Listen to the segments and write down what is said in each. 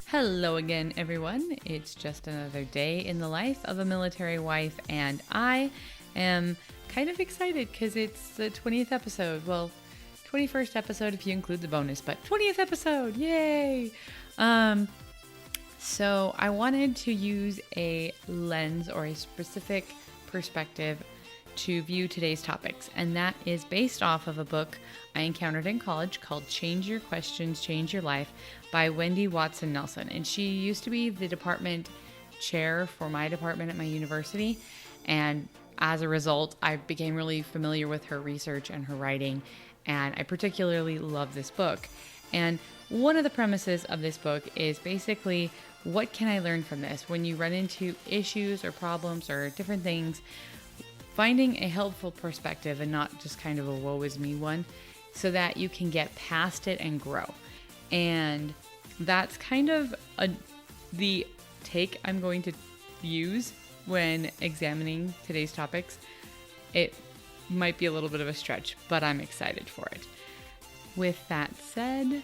Hello again, everyone. It's just another day in the life of a military wife, and I am kind of excited because it's the 20th episode. Well, 21st episode if you include the bonus, but 20th episode, yay! So I wanted to use a lens or a specific perspective to view today's topics, and that is based off of a book I encountered in college called Change Your Questions, Change Your Life by Wendy Watson Nelson. And she used to be the department chair for my department at my university, and as a result, I became really familiar with her research and her writing, and I particularly love this book. And one of the premises of this book is basically, what can I learn from this? When you run into issues or problems or different things, finding a helpful perspective and not just kind of a woe is me one, so that you can get past it and grow. And that's kind of the take I'm going to use when examining today's topics. It might be a little bit of a stretch, but I'm excited for it. With that said,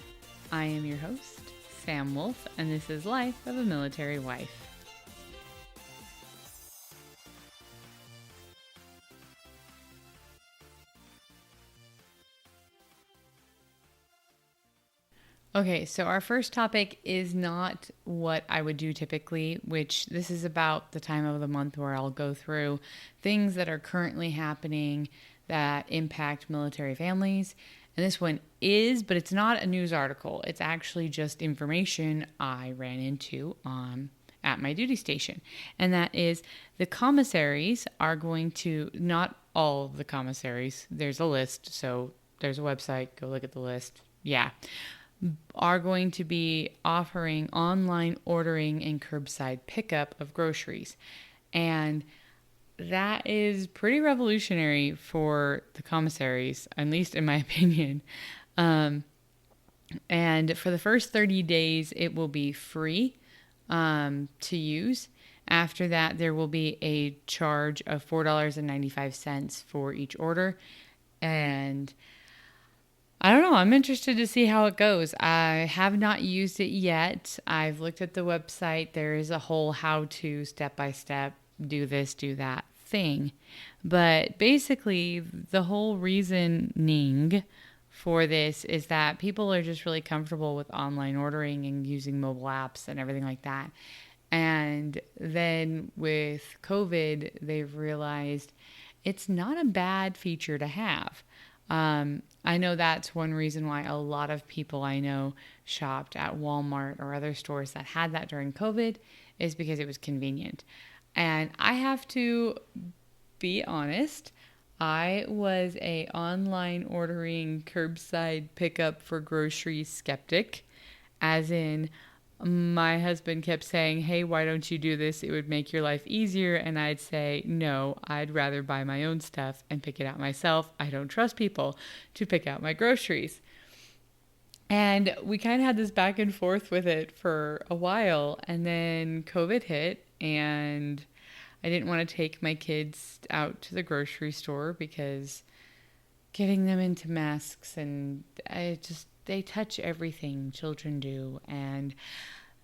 I am your host, Sam Wolf, and this is Life of a Military Wife. Okay, so our first topic is not what I would do typically, which this is about the time of the month where I'll go through things that are currently happening that impact military families. And this one is, but it's not a news article. It's actually just information I ran into at my duty station. And that is the commissaries are going to, not all of the commissaries, there's a list, so there's a website, go look at the list. Yeah. Are going to be offering online ordering and curbside pickup of groceries. And that is pretty revolutionary for the commissaries, at least in my opinion. And for the first 30 days, it will be free to use. After that, there will be a charge of $4.95 for each order. And I don't know. I'm interested to see how it goes. I have not used it yet. I've looked at the website. There is a whole how-to, step-by-step, do this, do that thing. But basically, the whole reasoning for this is that people are just really comfortable with online ordering and using mobile apps and everything like that. And then with COVID, they've realized it's not a bad feature to have. I know that's one reason why a lot of people I know shopped at Walmart or other stores that had that during COVID, is because it was convenient. And I have to be honest, I was a online ordering curbside pickup for groceries skeptic, as in my husband kept saying, hey, why don't you do this? It would make your life easier. And I'd say, no, I'd rather buy my own stuff and pick it out myself. I don't trust people to pick out my groceries. And we kind of had this back and forth with it for a while. And then COVID hit, and I didn't want to take my kids out to the grocery store because getting them into masks and they touch everything, children do. And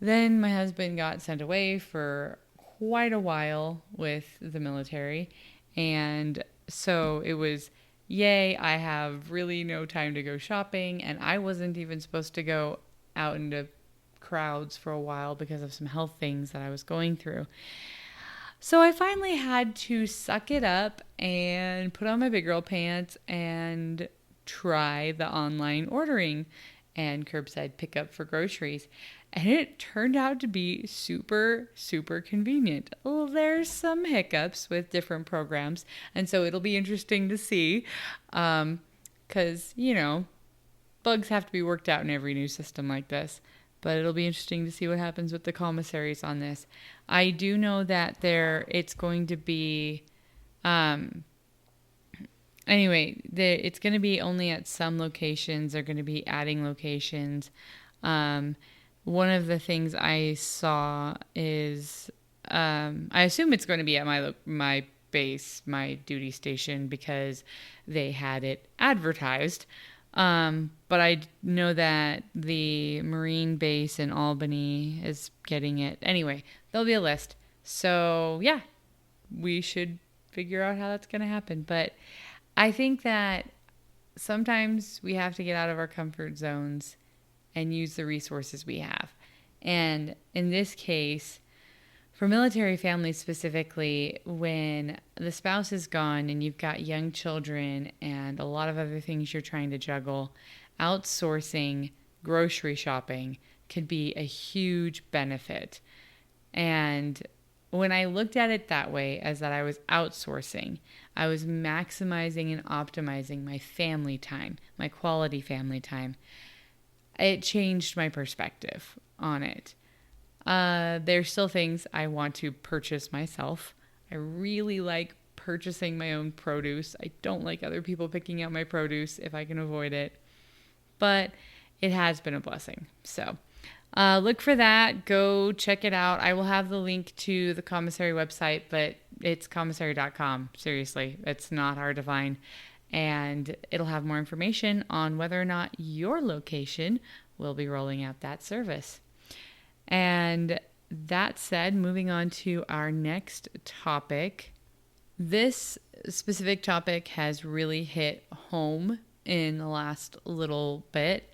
then my husband got sent away for quite a while with the military. And so it was, yay, I have really no time to go shopping. And I wasn't even supposed to go out into crowds for a while because of some health things that I was going through. So I finally had to suck it up and put on my big girl pants and try the online ordering and curbside pickup for groceries. And it turned out to be super, super convenient. Well, there's some hiccups with different programs, and so it'll be interesting to see because, bugs have to be worked out in every new system like this. But it'll be interesting to see what happens with the commissaries on this. I do know that it's going to be it's going to be only at some locations. They're going to be adding locations. One of the things I saw is, I assume it's going to be at my base, my duty station, because they had it advertised. But I know that the Marine base in Albany is getting it. Anyway, there'll be a list. So yeah, we should figure out how that's going to happen. But I think that sometimes we have to get out of our comfort zones and use the resources we have. And in this case, for military families specifically, when the spouse is gone and you've got young children and a lot of other things you're trying to juggle, outsourcing grocery shopping could be a huge benefit. And when I looked at it that way, as that I was outsourcing, I was maximizing and optimizing my family time, my quality family time. It changed my perspective on it. There's still things I want to purchase myself. I really like purchasing my own produce. I don't like other people picking out my produce if I can avoid it. But it has been a blessing. So look for that. Go check it out. I will have the link to the commissary website, but it's commissary.com. Seriously, it's not hard to find. And it'll have more information on whether or not your location will be rolling out that service. And that said, moving on to our next topic. This specific topic has really hit home in the last little bit.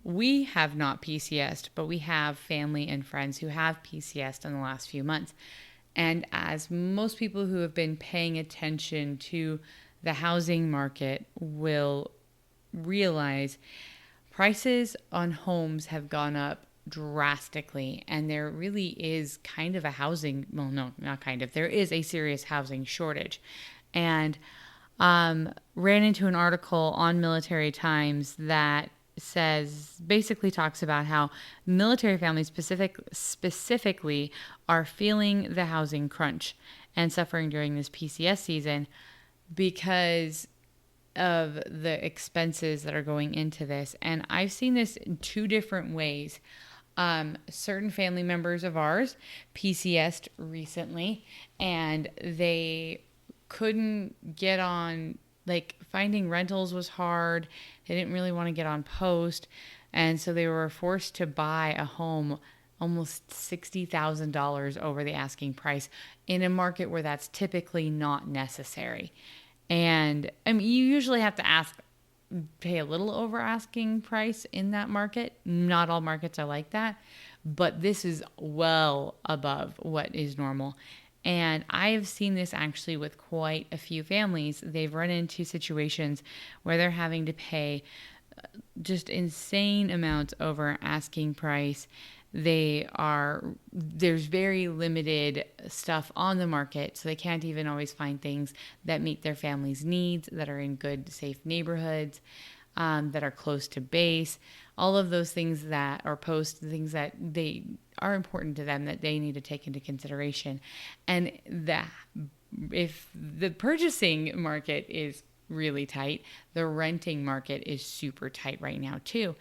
We have not PCS'd, but we have family and friends who have PCS'd in the last few months. And as most people who have been paying attention to the housing market will realize, prices on homes have gone up drastically, and there really is kind of a housing, well, no, not kind of, there is a serious housing shortage. And ran into an article on Military Times that basically talks about how military families specifically are feeling the housing crunch and suffering during this PCS season because of the expenses that are going into this. And I've seen this in two different ways. Certain family members of ours PCS'd recently, and they couldn't get on, like, finding rentals was hard. They didn't really want to get on post. And so they were forced to buy a home almost $60,000 over the asking price in a market where that's typically not necessary. And I mean, you usually have to pay a little over asking price in that market. Not all markets are like that, but this is well above what is normal. And I've seen this actually with quite a few families. They've run into situations where they're having to pay just insane amounts over asking price. There's very limited stuff on the market, so they can't even always find things that meet their family's needs, that are in good, safe neighborhoods, that are close to base. All of those things that are things that they are important to them that they need to take into consideration. And if the purchasing market is really tight, the renting market is super tight right now too.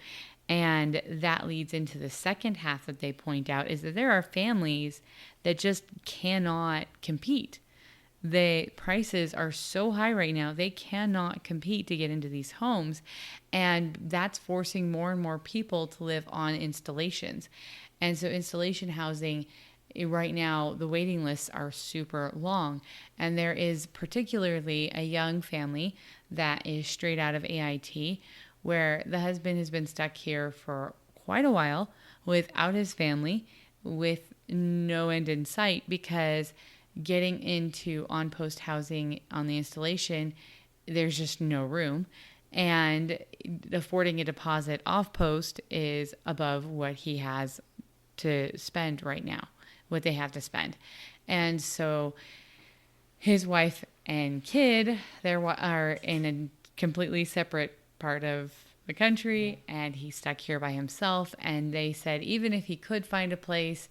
And that leads into the second half that they point out, is that there are families that just cannot compete. The prices are so high right now, they cannot compete to get into these homes. And that's forcing more and more people to live on installations. And so installation housing, right now, the waiting lists are super long. And there is particularly a young family that is straight out of AIT, where the husband has been stuck here for quite a while without his family, with no end in sight, because getting into on-post housing on the installation, there's just no room. And affording a deposit off-post is above what he has to spend right now, what they have to spend. And so his wife and kid, they are in a completely separate part of the country, and he's stuck here by himself. And they said even if he could find a place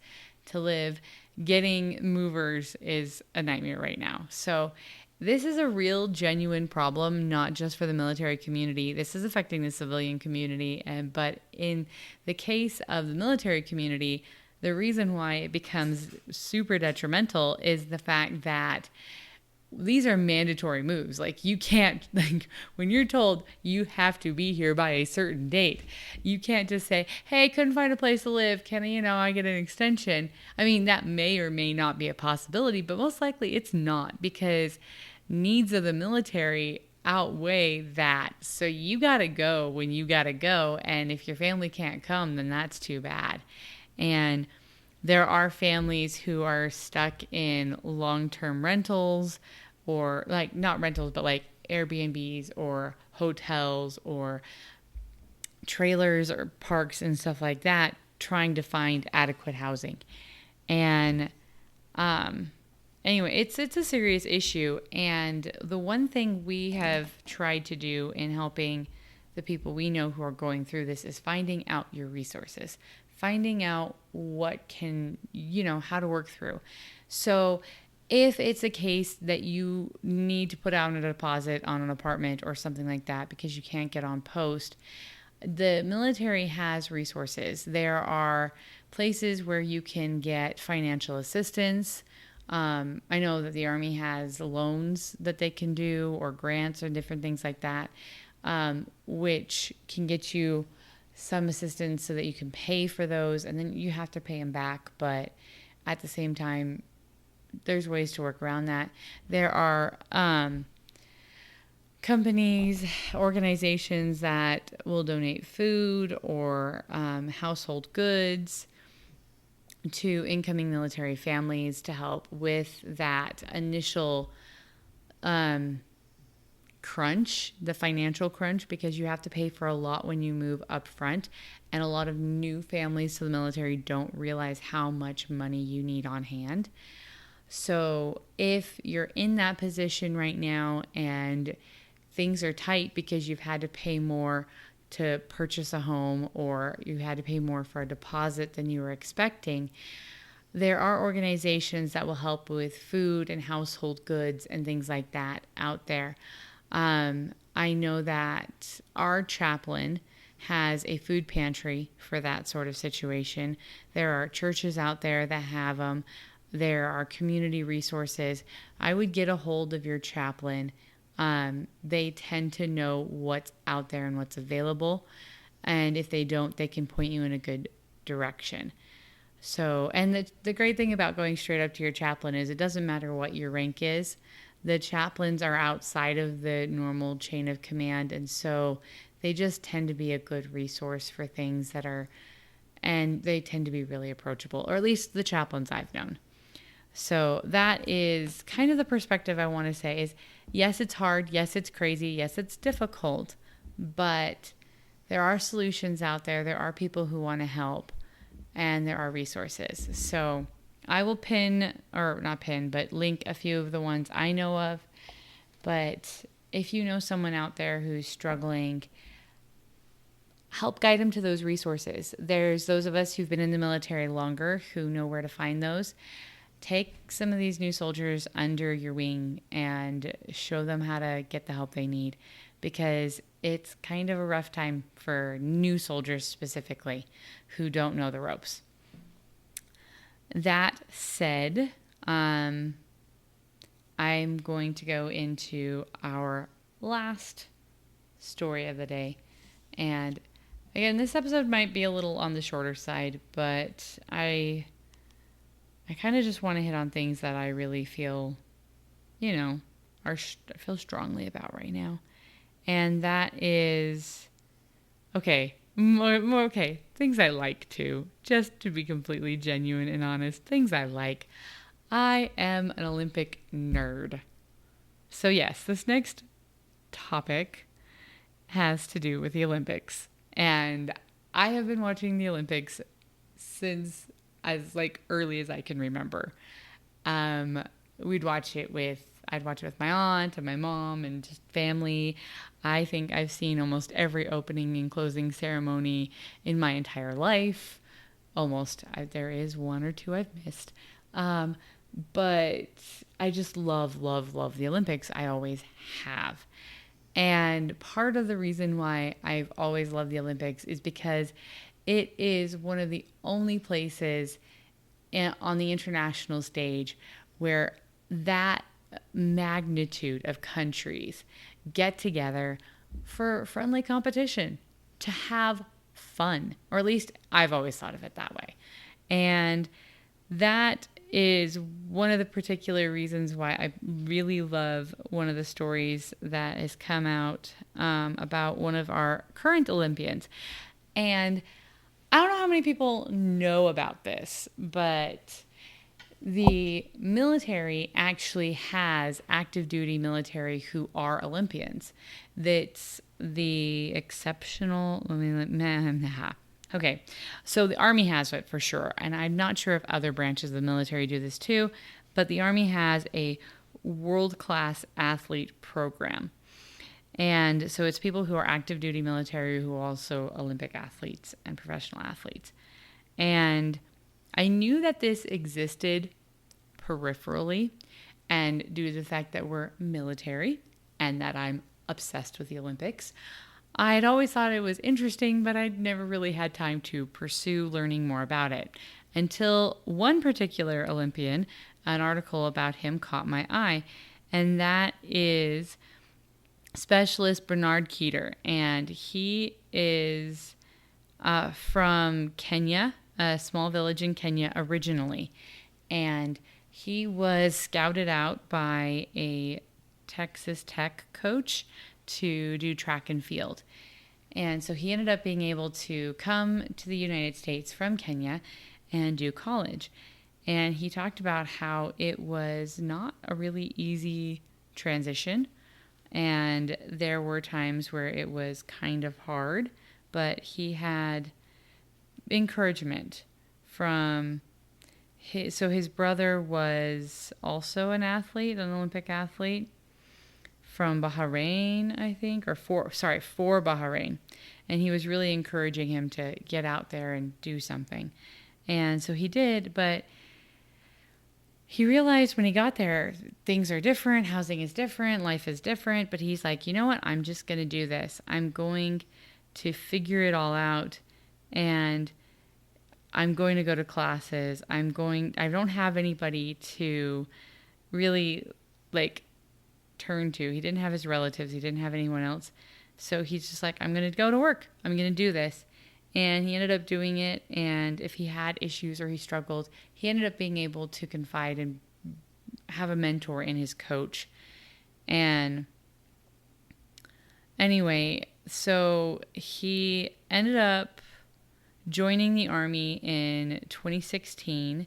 to live, getting movers is a nightmare right now. So this is a real genuine problem, not just for the military community. This is affecting the civilian community, but in the case of the military community, the reason why it becomes super detrimental is the fact that these are mandatory moves. Like, you can't, like, when you're told you have to be here by a certain date, you can't just say, hey, couldn't find a place to live. Can I get an extension? I mean, that may or may not be a possibility, but most likely it's not, because needs of the military outweigh that. So you got to go when you got to go. And if your family can't come, then that's too bad. And there are families who are stuck in long-term rentals, or like not rentals, but like Airbnbs or hotels or trailers or parks and stuff like that, trying to find adequate housing. And anyway, it's a serious issue. And the one thing we have tried to do in helping the people we know who are going through this is finding out your resources, finding out what can, how to work through. So if it's a case that you need to put out a deposit on an apartment or something like that because you can't get on post, the military has resources. There are places where you can get financial assistance. I know that the Army has loans that they can do, or grants or different things like that, which can get you some assistance so that you can pay for those, and then you have to pay them back. But at the same time, there's ways to work around that. There are companies, organizations that will donate food or household goods to incoming military families to help with that initial crunch, the financial crunch, because you have to pay for a lot when you move up front. And a lot of new families to the military don't realize how much money you need on hand. So if you're in that position right now and things are tight because you've had to pay more to purchase a home, or you had to pay more for a deposit than you were expecting, there are organizations that will help with food and household goods and things like that out there. I know that our chaplain has a food pantry for that sort of situation. There are churches out there that have them. There are community resources. I would get a hold of your chaplain. They tend to know what's out there and what's available. And if they don't, they can point you in a good direction. So, and the great thing about going straight up to your chaplain is it doesn't matter what your rank is. The chaplains are outside of the normal chain of command. And so they just tend to be a good resource for things that are, and they tend to be really approachable, or at least the chaplains I've known. So that is kind of the perspective I want to say is, yes, it's hard. Yes, it's crazy. Yes, it's difficult, but there are solutions out there. There are people who want to help, and there are resources. So I will link a few of the ones I know of. But if you know someone out there who's struggling, help guide them to those resources. There's those of us who've been in the military longer who know where to find those. Take some of these new soldiers under your wing and show them how to get the help they need, because it's kind of a rough time for new soldiers specifically who don't know the ropes. That said, I'm going to go into our last story of the day. And again, this episode might be a little on the shorter side, but I kind of just want to hit on things that I really feel, I feel strongly about right now. And that is, things I like too. Just to be completely genuine and honest, things I like. I am an Olympic nerd. So yes, this next topic has to do with the Olympics. And I have been watching the Olympics since as early as I can remember. I'd watch it with my aunt and my mom and just family. I think I've seen almost every opening and closing ceremony in my entire life. Almost. There is one or two I've missed. But I just love the Olympics. I always have. And part of the reason why I've always loved the Olympics is because it is one of the only places on the international stage where that magnitude of countries get together for friendly competition to have fun, or at least I've always thought of it that way. And that is one of the particular reasons why I really love one of the stories that has come out about one of our current Olympians. And I don't know how many people know about this, but the military actually has active duty military who are Olympians. That's the exceptional. Okay, so the Army has it for sure, and I'm not sure if other branches of the military do this too, but the Army has a world-class athlete program. And so it's people who are active duty military who are also Olympic athletes and professional athletes. And I knew that this existed peripherally, and due to the fact that we're military and that I'm obsessed with the Olympics, I had always thought it was interesting, but I'd never really had time to pursue learning more about it until one particular Olympian, an article about him caught my eye, and that is specialist Bernard Keeter. And he is from Kenya, a small village in Kenya originally. And he was scouted out by a Texas Tech coach to do track and field. And so he ended up being able to come to the United States from Kenya and do college. And he talked about how it was not a really easy transition. And there were times where it was kind of hard, but he had encouragement from his brother was also an athlete, an Olympic athlete from Bahrain, I think, for Bahrain. And he was really encouraging him to get out there and do something. And so he did, but he realized when he got there, things are different, housing is different, life is different, but he's like, you know what, I'm just going to do this. I'm going to figure it all out, and I'm going to go to classes. I don't have anybody to really turn to. He didn't have his relatives. He didn't have anyone else. So he's just like, I'm going to go to work. I'm going to do this. And he ended up doing it. And if he had issues or he struggled, he ended up being able to confide and have a mentor in his coach. And anyway, so he ended up joining the Army in 2016,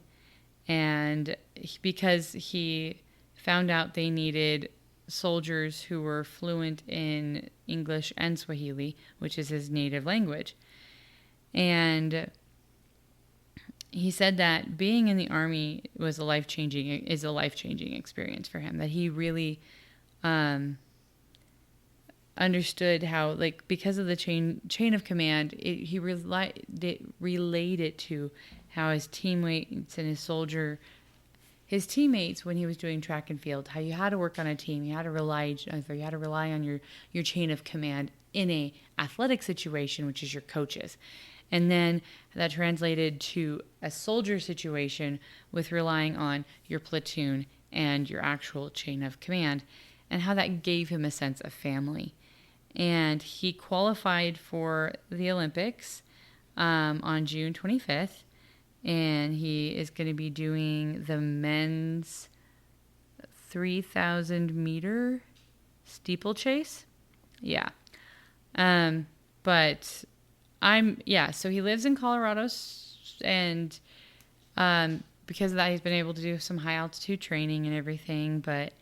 and because he found out they needed soldiers who were fluent in English and Swahili, which is his native language. And he said that being in the Army is a life-changing experience for him, that he really understood how, because of the chain of command, he related to how his teammates and his teammates when he was doing track and field, how you had to work on a team, you had to rely on your chain of command in a athletic situation, which is your coaches. And then that translated to a soldier situation with relying on your platoon and your actual chain of command, and how that gave him a sense of family. And he qualified for the Olympics on June 25th, and he is going to be doing the men's 3,000 meter steeplechase. Yeah. So he lives in Colorado, and because of that, he's been able to do some high altitude training and everything. But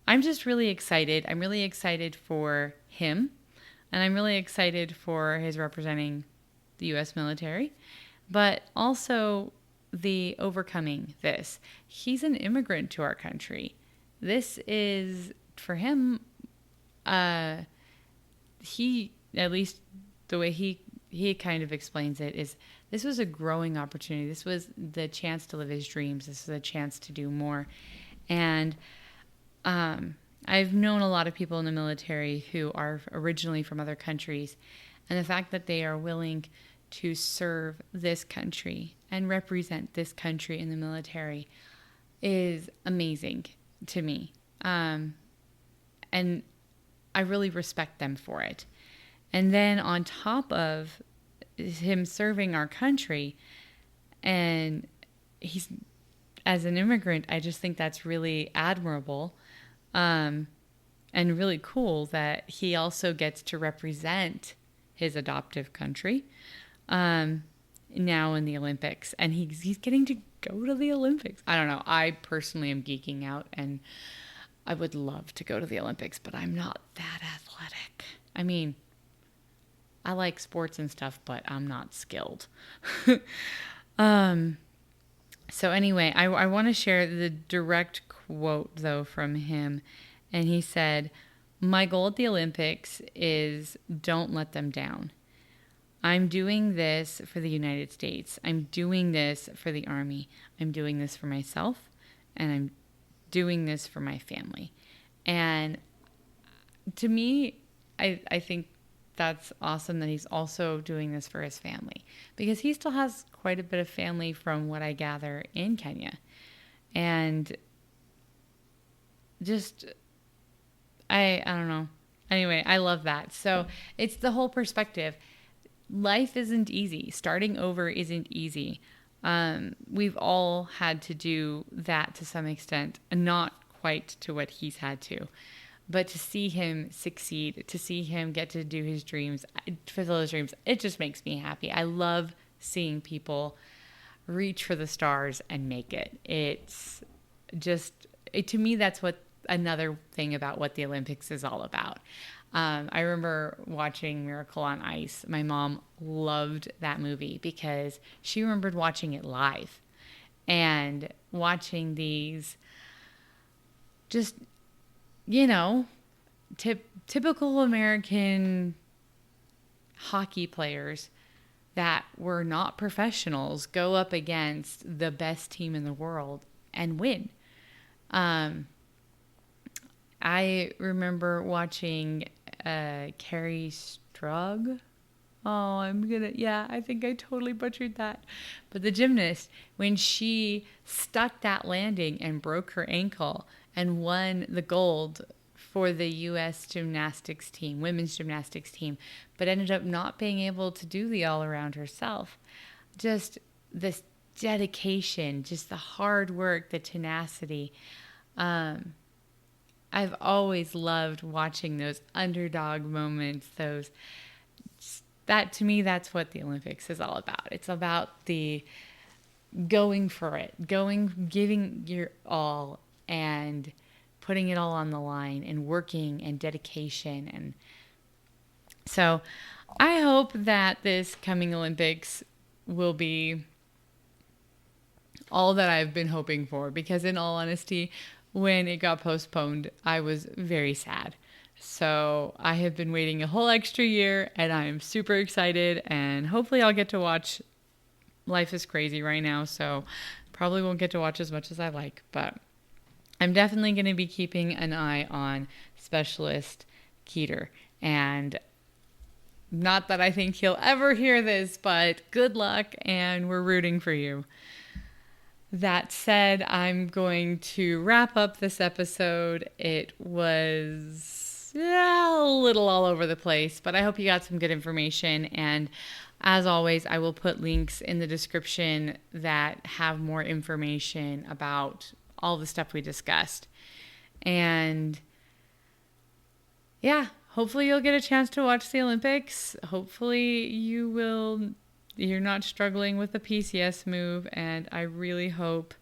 I'm just really excited. I'm really excited for him, and I'm really excited for his representing the U.S. military, but also the overcoming this. He's an immigrant to our country. This is, for him, he, at least the way he kind of explains it, is this was a growing opportunity. This was the chance to live his dreams. This was a chance to do more. And I've known a lot of people in the military who are originally from other countries, and the fact that they are willing to serve this country and represent this country in the military is amazing to me. And I really respect them for it. And then on top of him serving our country, and he's, as an immigrant, I just think that's really admirable, and really cool that he also gets to represent his adoptive country now in the Olympics, and he's getting to go to the Olympics. I don't know. I personally am geeking out, and I would love to go to the Olympics, but I'm not that athletic. I mean, I like sports and stuff, but I'm not skilled. So anyway, I want to share the direct quote, though, from him. And he said, "My goal at the Olympics is don't let them down. I'm doing this for the United States. I'm doing this for the Army. I'm doing this for myself, and I'm doing this for my family." And to me, I think that's awesome that he's also doing this for his family, because he still has quite a bit of family from what I gather in Kenya. And just, I don't know. Anyway, I love that. So it's the whole perspective. Life isn't easy. Starting over isn't easy. We've all had to do that to some extent, and not quite to what he's had to. But to see him succeed, to see him get to do his dreams, fulfill his dreams, it just makes me happy. I love seeing people reach for the stars and make it. It's just, to me, that's what another thing about what the Olympics is all about. I remember watching Miracle on Ice. My mom loved that movie because she remembered watching it live and watching these just, typical American hockey players that were not professionals go up against the best team in the world and win. I remember watching Carrie Strug. I think I totally butchered that. But the gymnast, when she stuck that landing and broke her ankle and won the gold for the U.S. gymnastics team, women's gymnastics team, but ended up not being able to do the all-around herself. Just this dedication, just the hard work, the tenacity. I've always loved watching those underdog moments, that to me, that's what the Olympics is all about. It's about the going for it, giving your all and putting it all on the line and working and dedication. And so I hope that this coming Olympics will be all that I've been hoping for, because in all honesty, when it got postponed, I was very sad. So I have been waiting a whole extra year, and I'm super excited, and hopefully I'll get to watch. Life is crazy right now, so probably won't get to watch as much as I like, but I'm definitely going to be keeping an eye on Specialist Keeter. And not that I think he'll ever hear this, but good luck, and we're rooting for you. That said, I'm going to wrap up this episode. It was a little all over the place, but I hope you got some good information. And as always, I will put links in the description that have more information about all the stuff we discussed. And yeah, hopefully you'll get a chance to watch the Olympics. Hopefully you're not struggling with the PCS move, and I really hope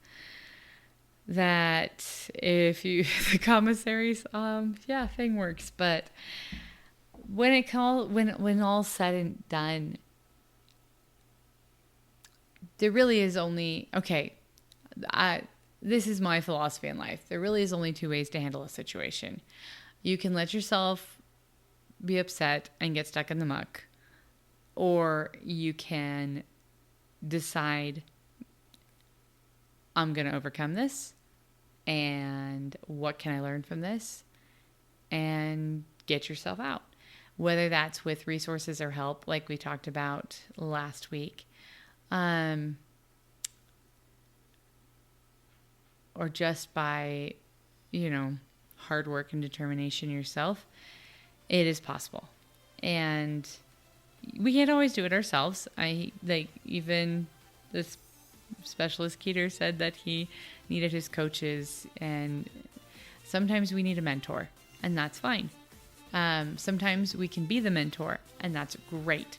that the commissaries thing works. But when all's said and done, there really is only this is my philosophy in life. There really is only two ways to handle a situation. You can let yourself be upset and get stuck in the muck, or you can decide, I'm going to overcome this, and what can I learn from this, and get yourself out. whether that's with resources or help, like we talked about last week, or just by, hard work and determination yourself, it is possible. And we can't always do it ourselves. Even this specialist Keeter said that he needed his coaches, and sometimes we need a mentor, and that's fine. Sometimes we can be the mentor, and that's great.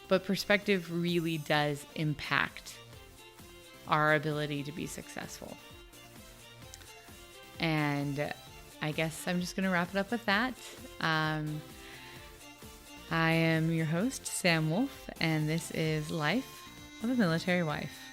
But perspective really does impact our ability to be successful. And I guess I'm just going to wrap it up with that. I am your host, Sam Wolf, and this is Life of a Military Wife.